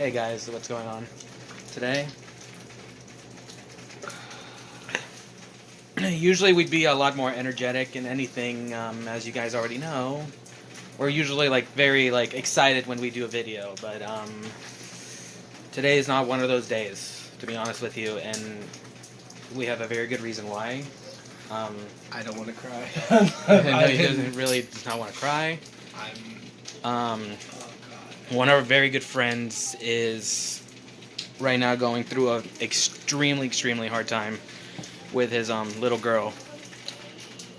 Hey guys, what's going on today? Usually we'd be a lot more energetic in anything, as you guys already know. We're usually very excited when we do a video, but today is not one of those days, to be honest with you, and we have a very good reason why. I don't want to cry. No, he does not want to cry. One of our very good friends is right now going through a extremely hard time with his little girl.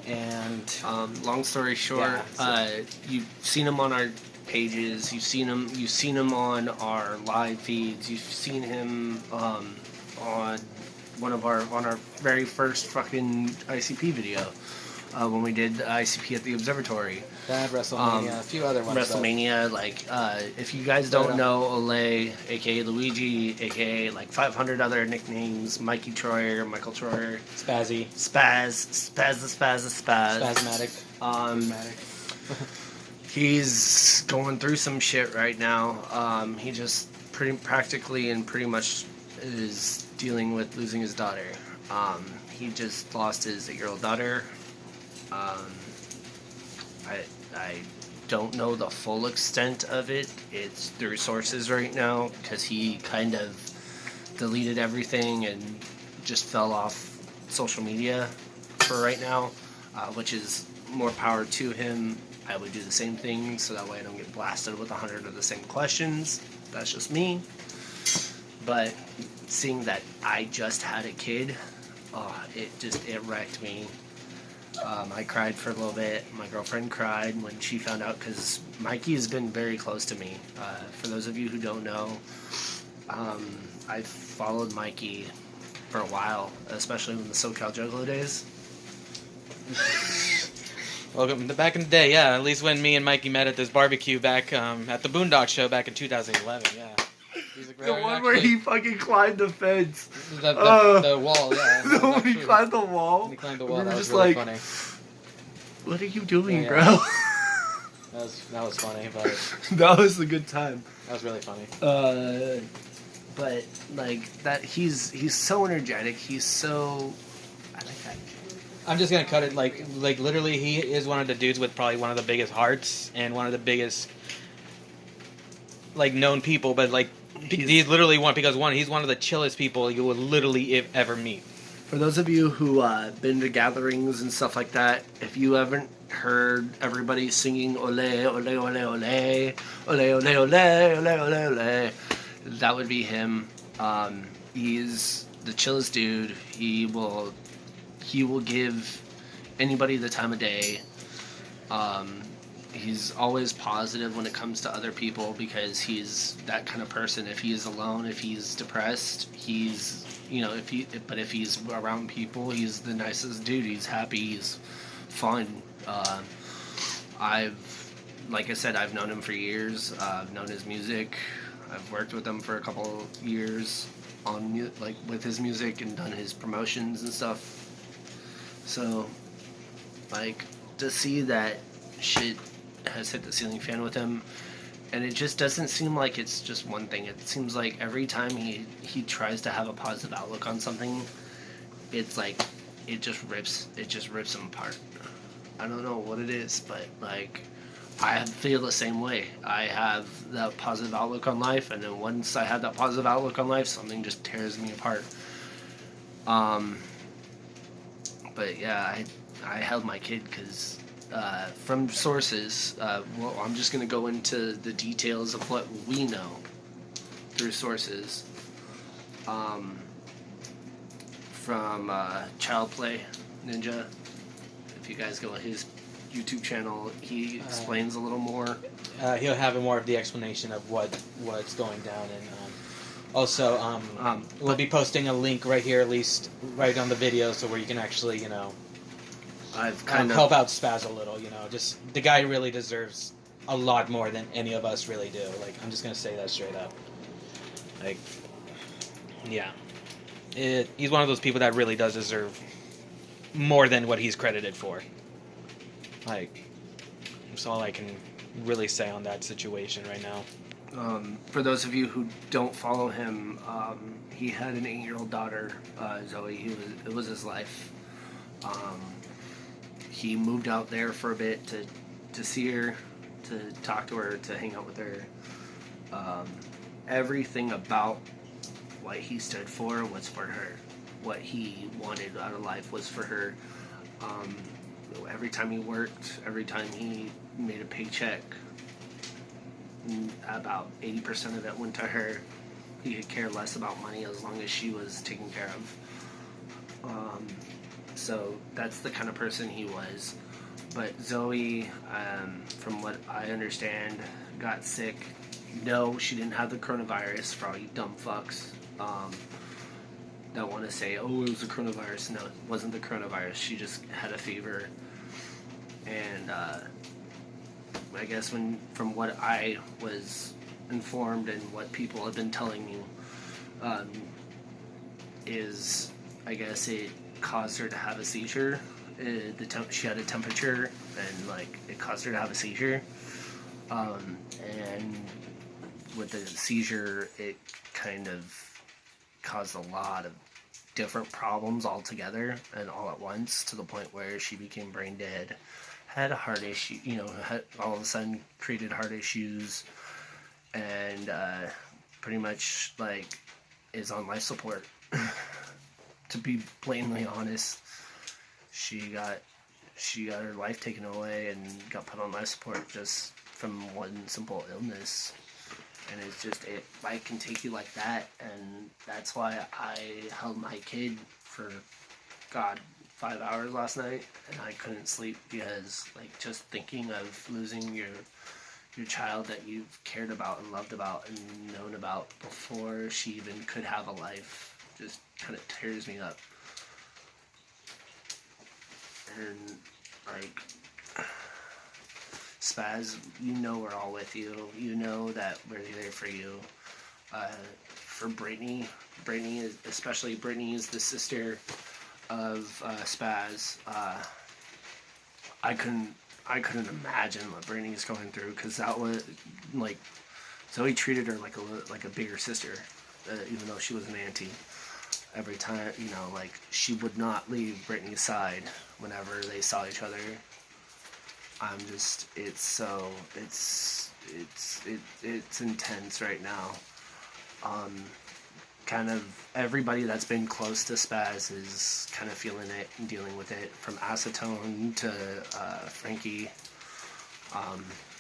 And long story short, you've seen him on our pages. You've seen him on our live feeds. You've seen him on our very first fucking ICP video when we did the ICP at the observatory. That WrestleMania, a few other ones. WrestleMania, if you guys don't know Ole, aka Luigi, aka 500 other nicknames, Mikey Troyer, Michael Troyer, Spazzy, Spasmatic. He's going through some shit right now. He just pretty much is dealing with losing his daughter. He just lost his 8-year-old daughter. I don't know the full extent of it. It's through sources right now because he kind of deleted everything and just fell off social media for right now, which is more power to him. I would do the same thing so that way I don't get blasted with 100 of the same questions. That's just me. But seeing that I just had a kid, it wrecked me. I cried for a little bit. My girlfriend cried when she found out because Mikey has been very close to me. For those of you who don't know, I followed Mikey for a while, especially in the SoCal Juggalo days. Welcome to back in the day, yeah. At least when me and Mikey met at this barbecue back at the Boondock Show back in 2011, yeah. The one where he fucking climbed the fence. The wall, yeah. The one he climbed the wall. He climbed the wall. That was just really funny. What are you doing, yeah. bro? That was funny, but that was a good time. That was really funny. But that he's so energetic. He's so. I like that. I'm just gonna cut it. Literally, he is one of the dudes with probably one of the biggest hearts and one of the biggest known people, but he's literally he's one of the chillest people you will literally ever meet. For those of you who been to gatherings and stuff like that, if you haven't heard everybody singing ole ole ole ole ole ole ole ole ole ole, that would be him. He's the chillest dude. He will give anybody the time of day. He's always positive when it comes to other people because he's that kind of person. If he is alone, if he's depressed, he's, but if he's around people, he's the nicest dude. He's happy, he's fun. Like I said, I've known him for years. I've known his music. I've worked with him for a couple years on with his music and done his promotions and stuff. So, to see that shit has hit the ceiling fan with him, and it just doesn't seem like it's just one thing. It seems like every time he tries to have a positive outlook on something, it's it just rips him apart. I don't know what it is, but I feel the same way. I have that positive outlook on life, and then once I have that positive outlook on life, something just tears me apart. But yeah, I held my kid because from sources, I'm just going to go into the details of what we know through sources. From Child Play Ninja, if you guys go on his YouTube channel, he explains a little more. He'll have more of the explanation of what's going down, and also we'll be posting a link right here, at least right on the video, so where you can actually I've help out Spaz a little. Just the guy really deserves a lot more than any of us really do. I'm just gonna say that straight up. Yeah, he's one of those people that really does deserve more than what he's credited for. That's all I can really say on that situation right now. For those of you who don't follow him, he had an 8-year-old daughter, Zoe. It was his life. He moved out there for a bit to see her, to talk to her, to hang out with her. Everything about what he stood for was for her. What he wanted out of life was for her. Every time he worked, every time he made a paycheck, about 80% of it went to her. He could care less about money as long as she was taken care of. So that's the kind of person he was. But Zoe, from what I understand, got sick. No, she didn't have the coronavirus, for all you dumb fucks that want to say, oh, it was the coronavirus. No, it wasn't the coronavirus. She just had a fever. And I guess from what I was informed and what people have been telling me, is I guess it caused her to have a seizure. She had a temperature, and like it caused her to have a seizure. And with the seizure, it kind of caused a lot of different problems all together and all at once, to the point where she became brain dead, had a heart issue, had all of a sudden created heart issues, and pretty much like is on life support. To be blatantly honest, she got her life taken away and got put on life support just from one simple illness. And it's just, life can take you like that, and that's why I held my kid for, 5 hours last night, and I couldn't sleep, because, like, just thinking of losing your child that you've cared about and loved about and known about before she even could have a life just kind of tears me up. And, like, Spaz, we're all with you. You know that we're there for you. For Brittany is, especially Brittany is the sister of Spaz. I couldn't imagine what Brittany's going through, because that was like, Zoe treated her like a bigger sister, even though she was an auntie. Every time, like, she would not leave Brittany's side whenever they saw each other. It's intense right now. Kind of everybody that's been close to Spaz is kind of feeling it and dealing with it, from Acetone to Frankie,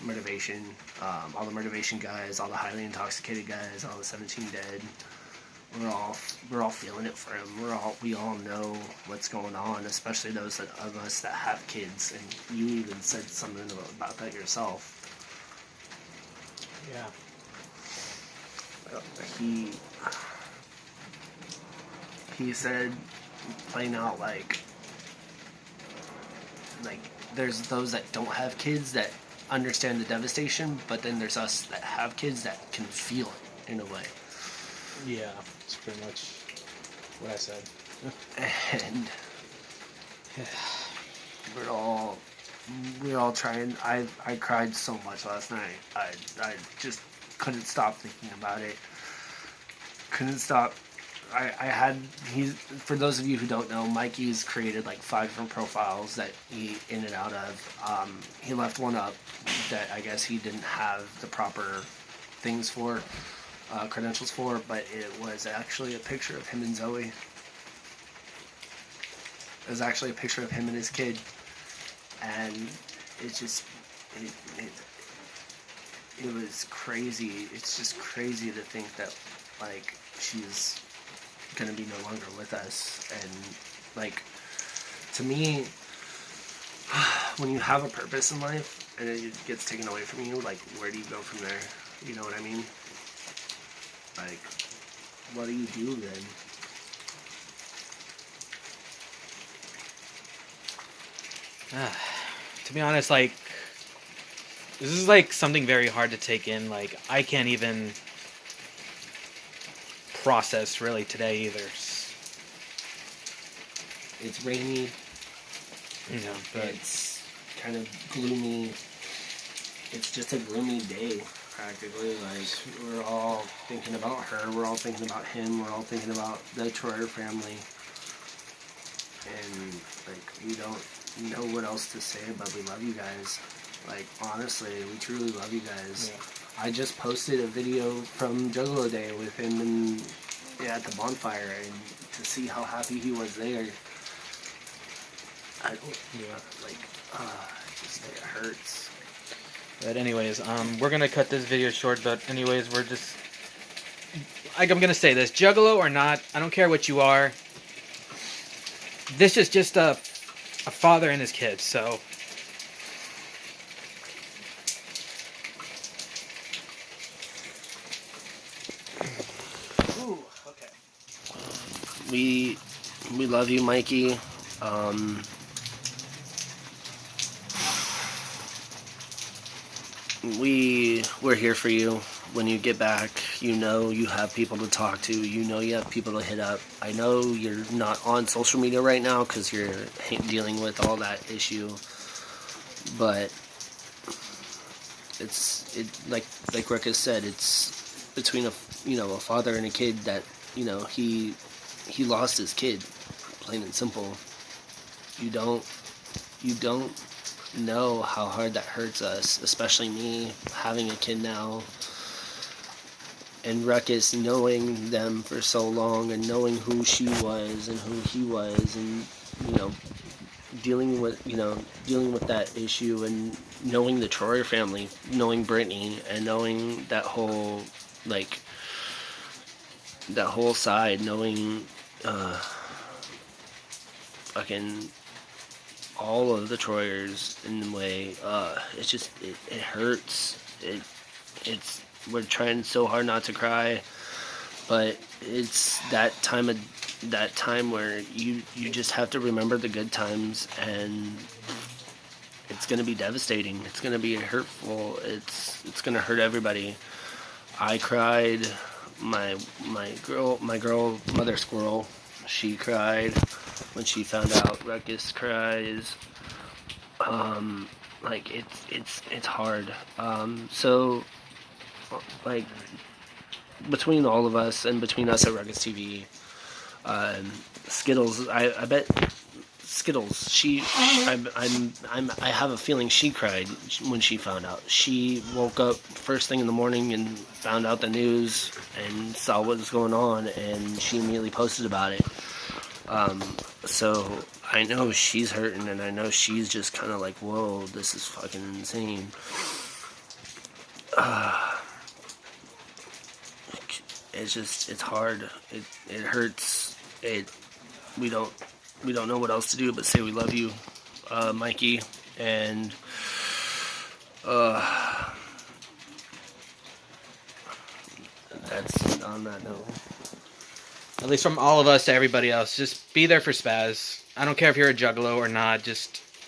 Motivation, all the Motivation guys, all the highly intoxicated guys, all the 17 dead. We're all feeling it for him. We all know what's going on, especially those of us that have kids. And you even said something about that yourself. Yeah. He said, plain out, like there's those that don't have kids that understand the devastation, but then there's us that have kids that can feel it in a way. Yeah, it's pretty much what I said. And we're all trying. I cried so much last night. I just couldn't stop thinking about it. Couldn't stop. For those of you who don't know, Mikey's created like 5 different profiles that he in and out of. He left one up that I guess he didn't have the proper things for. Credentials for, but it was actually a picture of him and Zoe. It was actually a picture of him and his kid, and it was crazy. It's just crazy to think that, like, she's gonna be no longer with us. And, like, to me, when you have a purpose in life and it gets taken away from you, like, where do you go from there? You know what I mean? Like, what do you do then? To be honest, like, this is like something very hard to take in. Like, I can't even process really today either. It's rainy. But it's kind of gloomy. It's just a gloomy day. Practically, like, we're all thinking about her, we're all thinking about him, we're all thinking about the Troyer family. And, like, we don't know what else to say, but we love you guys. Like, honestly, we truly love you guys. Yeah. I just posted a video from Juggalo Day with him and at the bonfire, and to see how happy he was there, I don't, it hurts. But anyways, we're gonna cut this video short. But anyways, we're just like, I'm gonna say this: Juggalo or not, I don't care what you are. This is just a father and his kids. So Ooh, okay. We love you, Mikey. We're here for you when you get back. You know you have people to talk to. You know you have people to hit up. I know you're not on social media right now because you're dealing with all that issue, but like Rick has said, it's between a father and a kid that he lost his kid, plain and simple. You don't know how hard that hurts us, especially me having a kid now, and Ruckus knowing them for so long and knowing who she was and who he was, and dealing with that issue, and knowing the Troyer family, knowing Brittany, and knowing that whole side, knowing fucking all of the Troyers in the way. It hurts. We're trying so hard not to cry, but it's that time where you just have to remember the good times, and it's gonna be devastating. It's gonna be hurtful. It's gonna hurt everybody. I cried. My girl, Mother Squirrel, she cried when she found out. Ruckus cries. It's hard. So, like, between all of us and between us at Ruckus TV, Skittles, I bet Skittles, I have a feeling she cried when she found out. She woke up first thing in the morning and found out the news and saw what was going on, and she immediately posted about it. So I know she's hurting, and I know she's just kind of like, whoa, this is fucking insane. It's hard. It hurts. We don't know what else to do but say we love you, Mikey, and that's on that note. at least from all of us to everybody else, just be there for Spaz. I don't care if you're a Juggalo or not.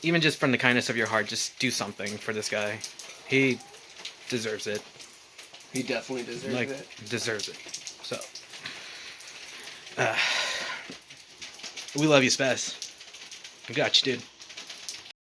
Even just from the kindness of your heart, just do something for this guy. He deserves it. He definitely deserves it. Deserves it. So, we love you, Spaz. We got you, dude.